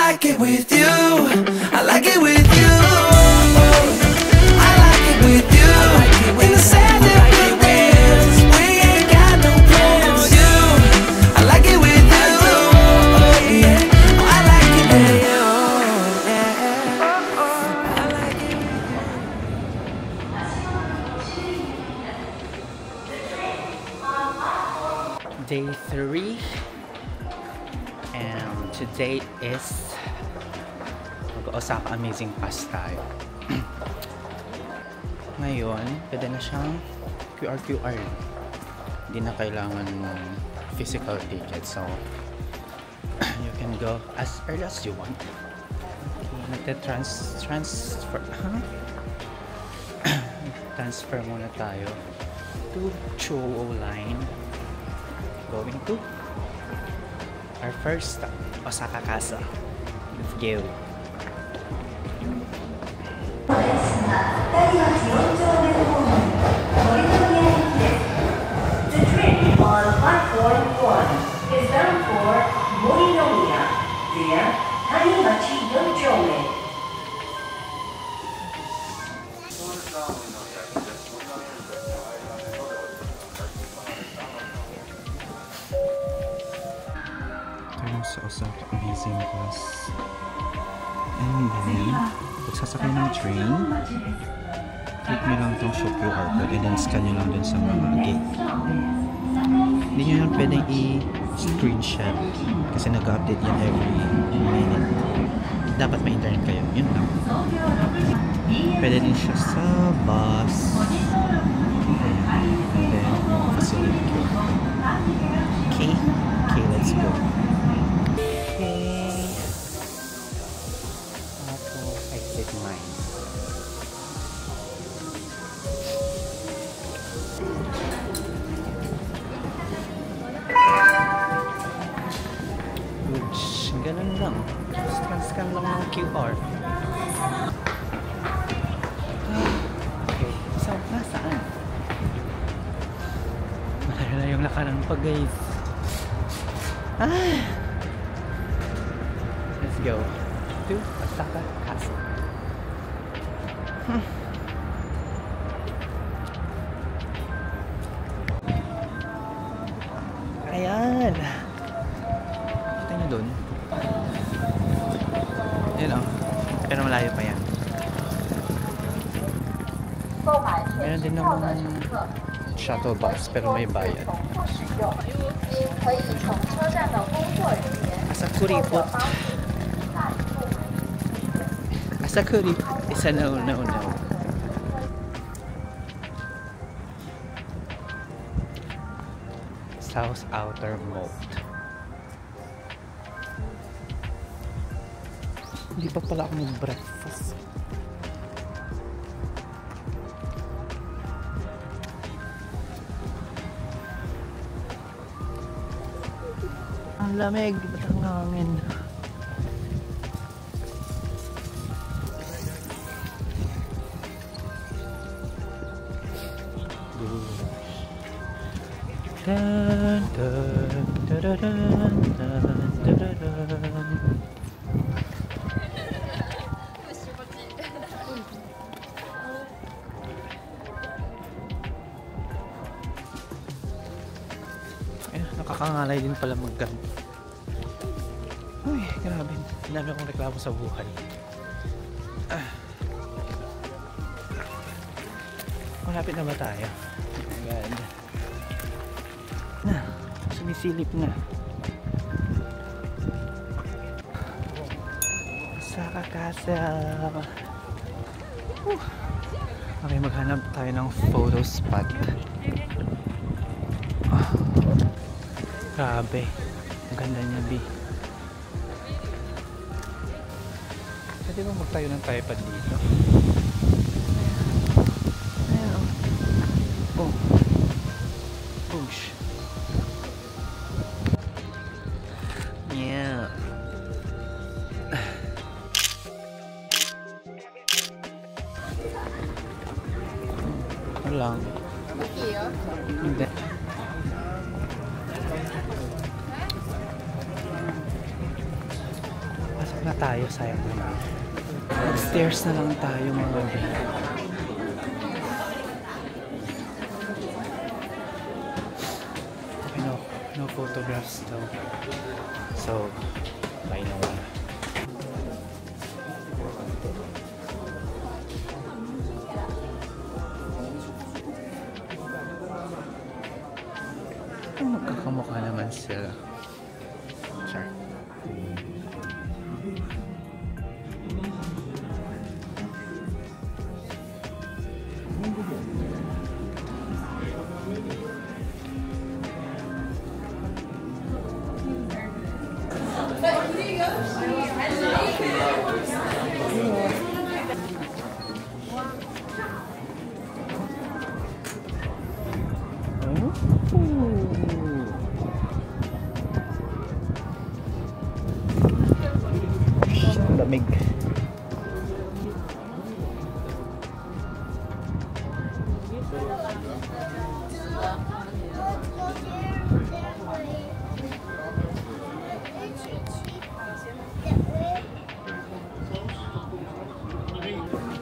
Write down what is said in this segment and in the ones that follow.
like it with you. I like it with you. I like it with you. In the sand that we're in, we ain't got no plans. You, I like it with you. Yeah, I like it with you. I like it. Day 3, and today is mag-Osaka Amazing Pass tayo. Ngayon, pwede na siyang QR. Hindi na kailangan ng physical ticket, so you can go as early as you want. Okay, transfer muna tayo to Chuo line. Going to our first stop, Osaka Casa. Let's go. The train on platform 1 is bound for Morinomiya via Tanimachi 4丁目. Sa Osaka Amazing Pass. And then, pag sasakay ng train, click nyo lang itong show QR code and then scan nyo lang dun sa mga gate. Hindi nyo lang pwedeng i-screenshot kasi nag-update yan every minute. Dapat may internet kayo. Yun lang. Pwede din siya sa bus. And then, facility QR code. Okay? Okay, let's go. Exit 9. Ganun lang. Scan lang ng QR. Okay. So, nasaan? Malayo na yung lakaran pa, guys. Let's go to Osaka Castle. Ayan. Kita nyo dun. Ayan o. Pero malayo pa yan. Meron din naman shuttle bus pero may bayad. Asakuri po. Asakuri is a no. South Outer Moat. Hindi pa pala ako mag-breakfast. Ang lamig, ba't ang hangin? Dun, dun, dun, dun, dun, dun, dun. Nakakangalay din pala mag-gun. Uy, grabe. Dami akong reklamo sa buhay. Malapit na ba tayo? Oh my God. Na, sumisilip na. Osaka Castle. Okay, maghanap tayo ng photo spot. Grabe, ang ganda niya, B. Pwede ba magtayo ng tripod dito? Ayan. Oh. Push. Yeah. Ano lang? Hindi. na tayo, sayang naman. Stairs na lang tayo mga gabi. No photographs though. So, bye na wala. Magkakamukha naman sila. Char. Lamig.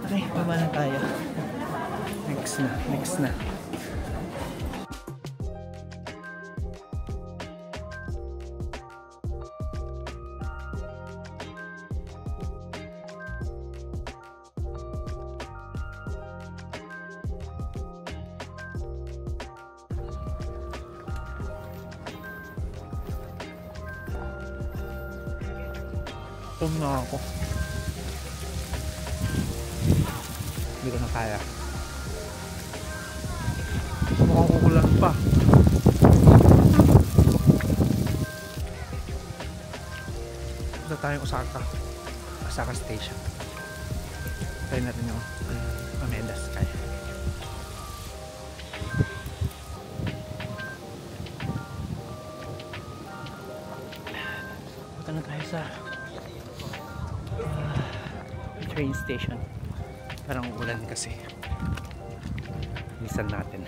Okay, baba na tayo. Next na. Tum na ako. Hindi ko na kaya. Makakukulan pa. Punta tayong Osaka Station. Try natin yung Umeda Sky. Punta na tayo sa train station. Parang ulan kasi. Lisan natin.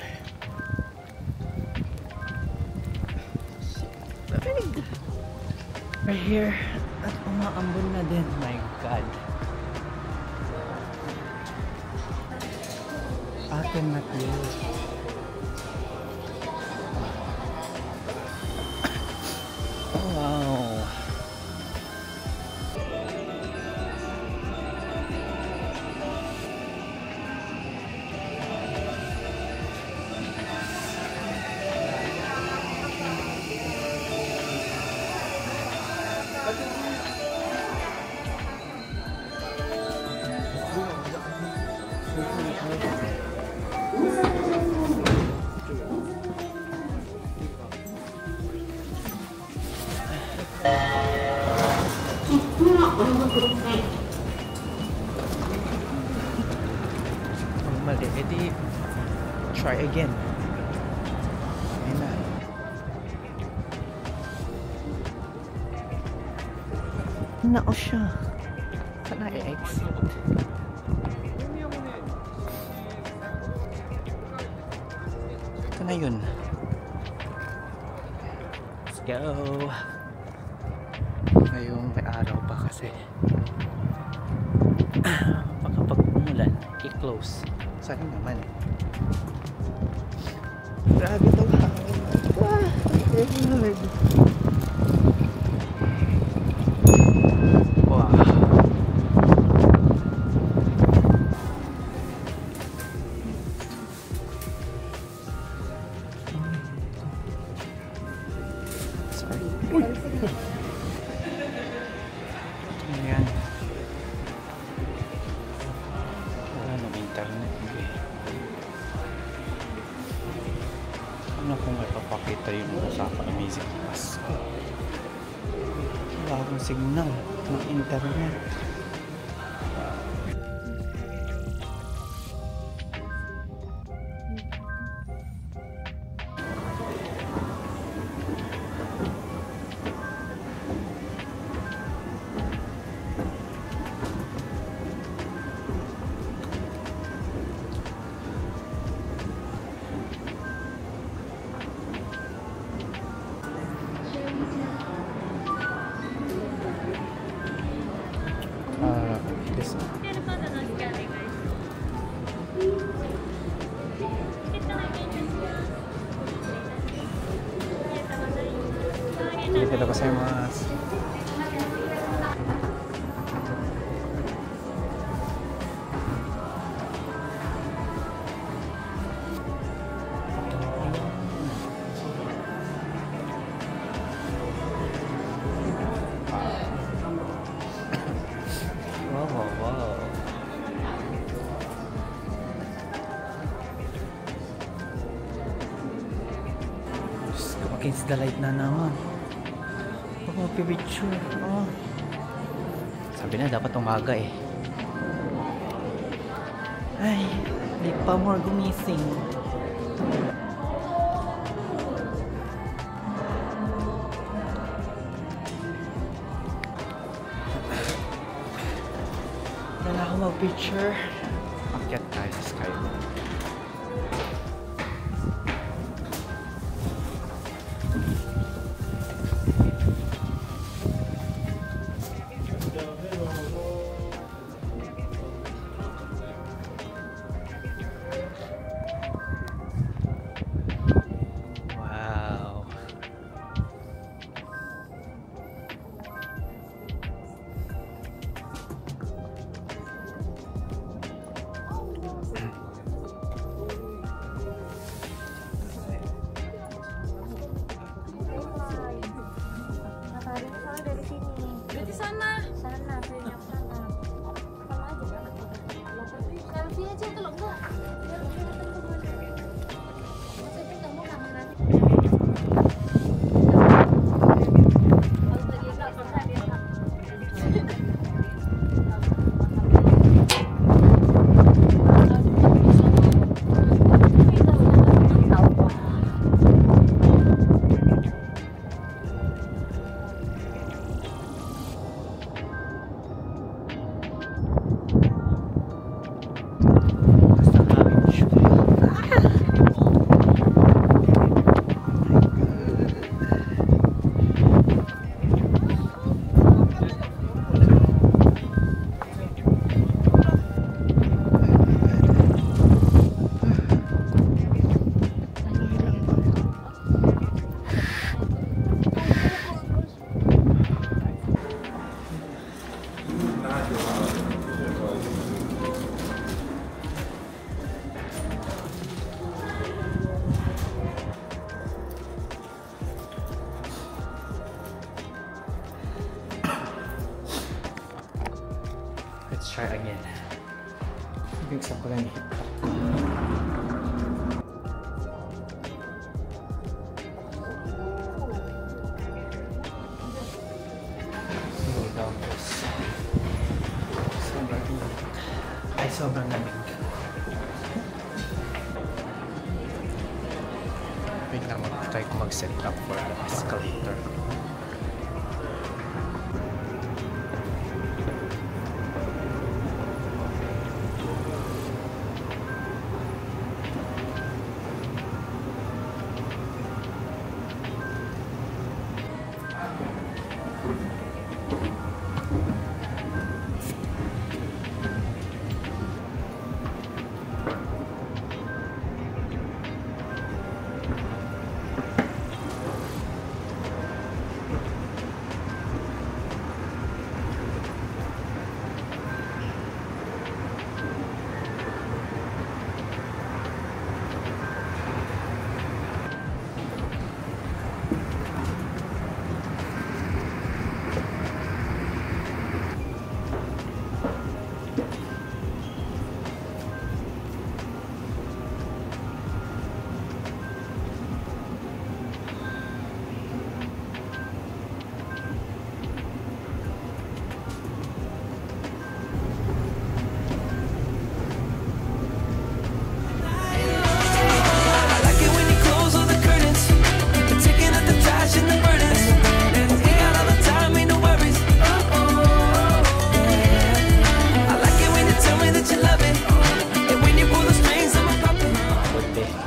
We're here at umaambon na din. My God. Atin na tayo. Wow. Mali, edi try again. Ayun na. Nako siya. Saan na i-exit? Ito na yun. Let's go. Ngayong may araw pa kasi. Baka pag umulan, i-close. Saan naman? Grabe itong hangin. Wow. Sorry. Ayan. Wala nang internet. Ano kung ipapakita yung Osaka Amazing Pass? Wala akong signal ng internet. isa. Arigatou gozaimasu. Wow. Diyos ko, against the light na naman. Oh, picture. Oh. Sabi na, dapat umaga eh. Ay, di pa more gumising. Wala ako mag-picture. Akyat tayo sa skywalk. Wow. Dari sini. Berarti sana. Sana, banyak sana. Sama aja. Selfie aja kalau enggak. Biar kelihatan kemana. Maksudnya kamu kamera. Kalau tadi enggak pernah dia. Let's try again. Bigsan ko lang eh. Slow down this. Sobrang init. Ay, sobrang lamig. Wait lang, mag-try ko mag-set up for the escalator.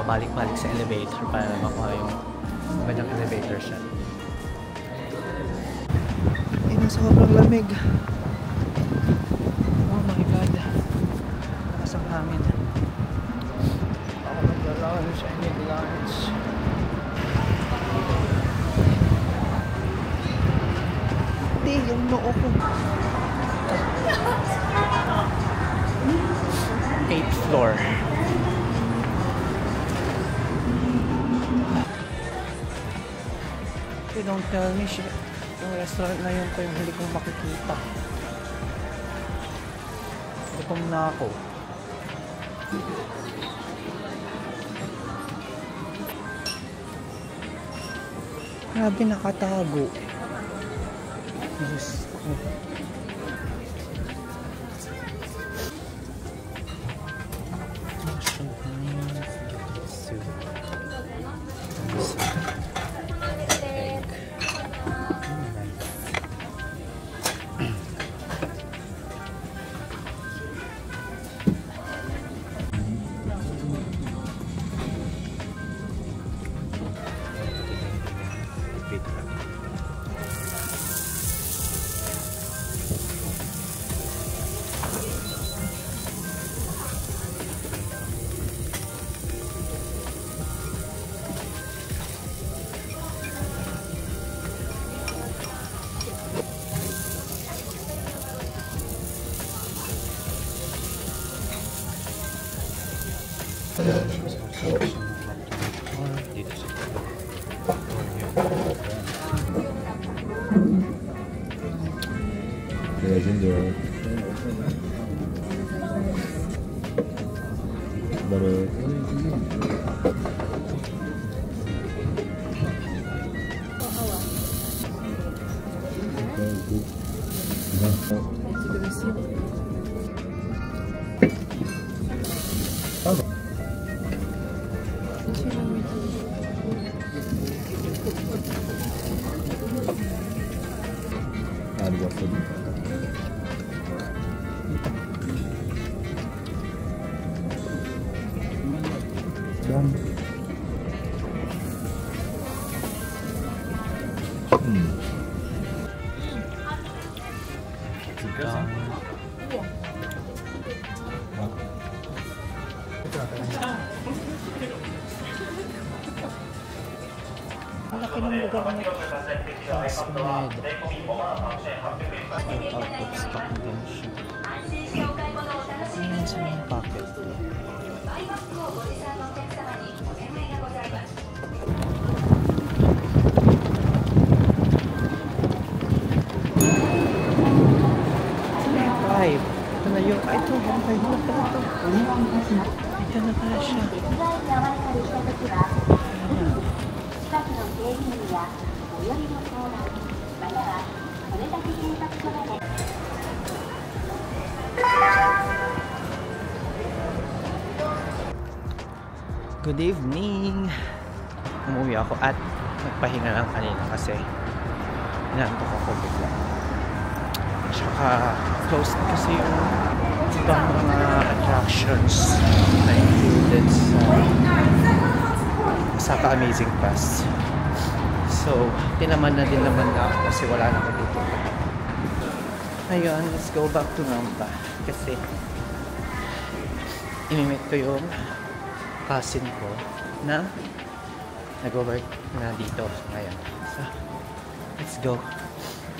Pabalik-balik sa elevator para makuha yung magandang elevator shot. Ay, sobrang lamig. Oh my yung noo ko. 8th floor. Okay, don't tell me shit. Yung restaurant na yun pa yung huli kong makikita. Gutom na ako. Grabe, nakatago. Diyos ko. Dito sa 네, 진짜. 그다음에 아니 왔어. Ang laki ng lugar na Casmed. Out of stock din siya. Ayan sa mga packet. Five. Ito na yung... Ito, yung 5 na pala ito. Ito na pala siya. Good evening! Umuwi ako at nagpahinga lang kanina kasi inaantok ako bigla. Tsaka closed kasi yung ibang mga attractions na included sa Osaka Amazing Pass. So, tinaman na din naman na ako kasi wala na ako dito. Ayun, let's go back to Namba kasi imimit ko yung cousin ko na nag-work na dito ngayon. So, let's go.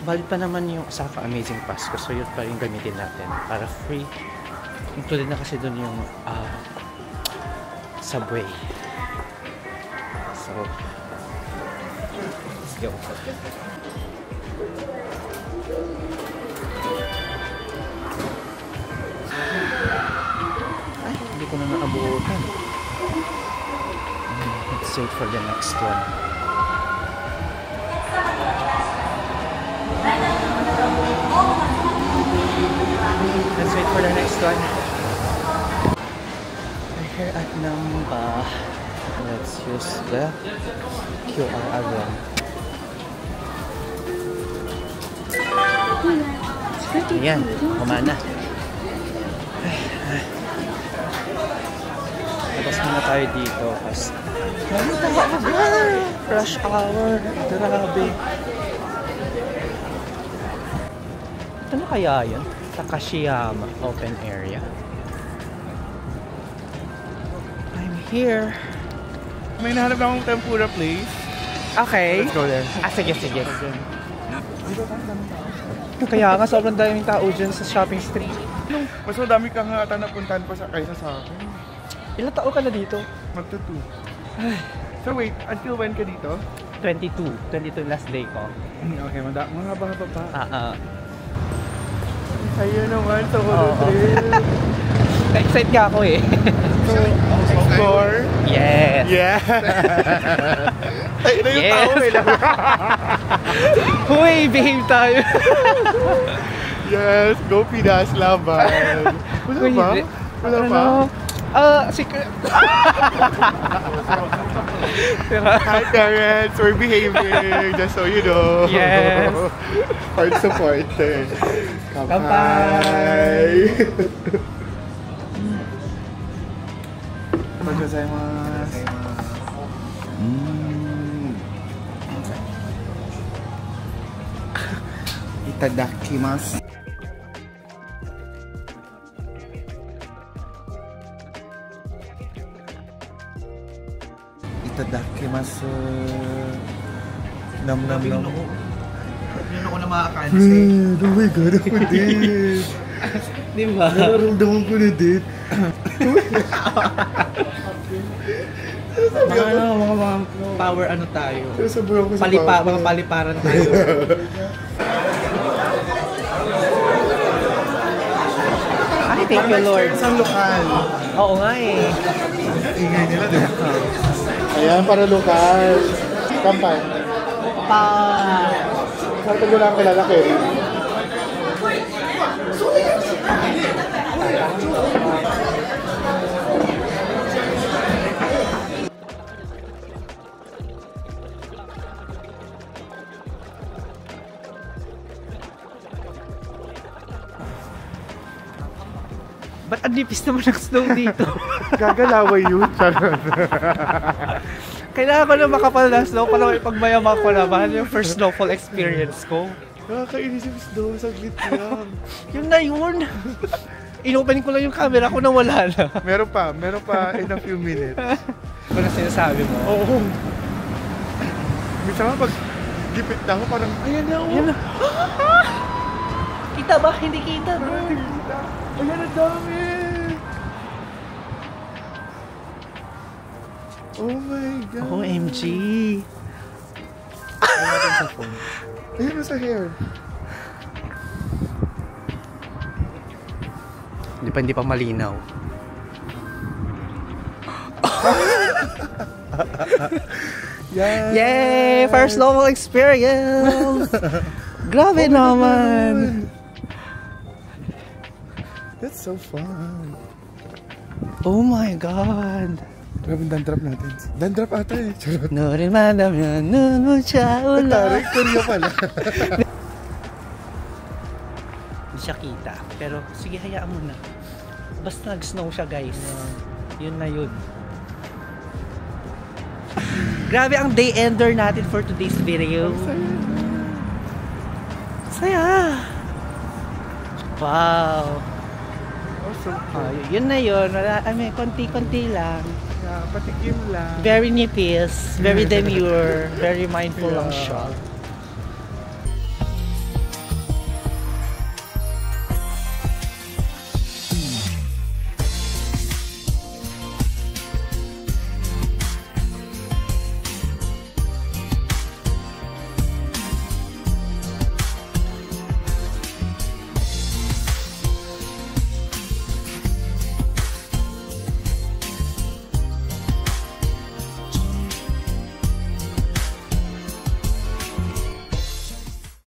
Valid pa naman yung Osaka Amazing Pass ko, so yun pa rin gamitin natin para free. Included na kasi dun yung subway. So, let's go. Ay, hindi ko na naabutan. Let's wait for the next one. Let's wait for the next one. We're here at Namba. Let's use the QR again. Ayan, kumana. Tapos muna tayo dito kasi rush hour. Grabe. Ano kaya yun? Takashiyama open area. I'm here. May nahanap akong tempura place. Okay. Let's go there. Ah, sige, sige. Kaya nga, sobrang daming tao dyan sa shopping street. Mas madami kang ata napuntahan pa kaysa sa akin. Ilang taon ka na dito? Magta-2. So wait, until when ka dito? 22. 22 last day ko. Okay, mahaba-haba pa. Kaya naman sa Solo Trip. Excited ka ako eh. So, of course. Yes! Yeah! Ay, na yung Yes. tao eh. Huy, behave tayo! Yes, go Pinas, laban. Wala Uy, ba? Wala pa? Secret. Hi parents, we're behaving, just so you know. Yes. Part supporter. Kampai. Gozaimasu. Itadakimasu. Itadakimasu. Nam. Yun ako na makakain Oh my God, ako din. Di ba? Nararamdaman ko na din. Mga power ano tayo. Sobrang ko sa Mga paliparan tayo. Ay, thank you Lord. Isang lokal. Oo nga eh. Ingay nila din. Ayan, para lokal. Kampay. Saan ko lang kilala kayo? Ba't ang nipis naman ng snow dito? Gagalaway yun. Kailangan ko na makapal na snow para ipagmayaman ko naman yung first snowfall experience ko. Nakakainis yung snow, saglit lang. Yun na yun! Inopen ko lang yung camera ko na wala na. Meron pa in a few minutes. Ano na sinasabi mo? Oo. Minsan nga pag dipit na ako parang, ayan na oh. Yan na. Kita ba? Hindi kita. Ayan, ang dami! Oh my God! OMG! Ayan natin sa phone. Ayan na sa hair. Hindi pa malinaw. Yay! First snowfall experience! Grabe naman! That's so fun. Oh my God! Grabe yung dandrop natin. Dandrop ata eh. Charot. No rin madam yan, no siya Tarik, Korea pala. Hindi siya kita. Pero sige, hayaan mo na. Basta nag-snow siya guys. Yun na yun. Grabe ang day ender natin for today's video. Saya. Wow. Awesome. Yun na yun. Wala, konti-konti lang. Yeah, patikim lang. Very nipis, very demure, very mindful lang siya.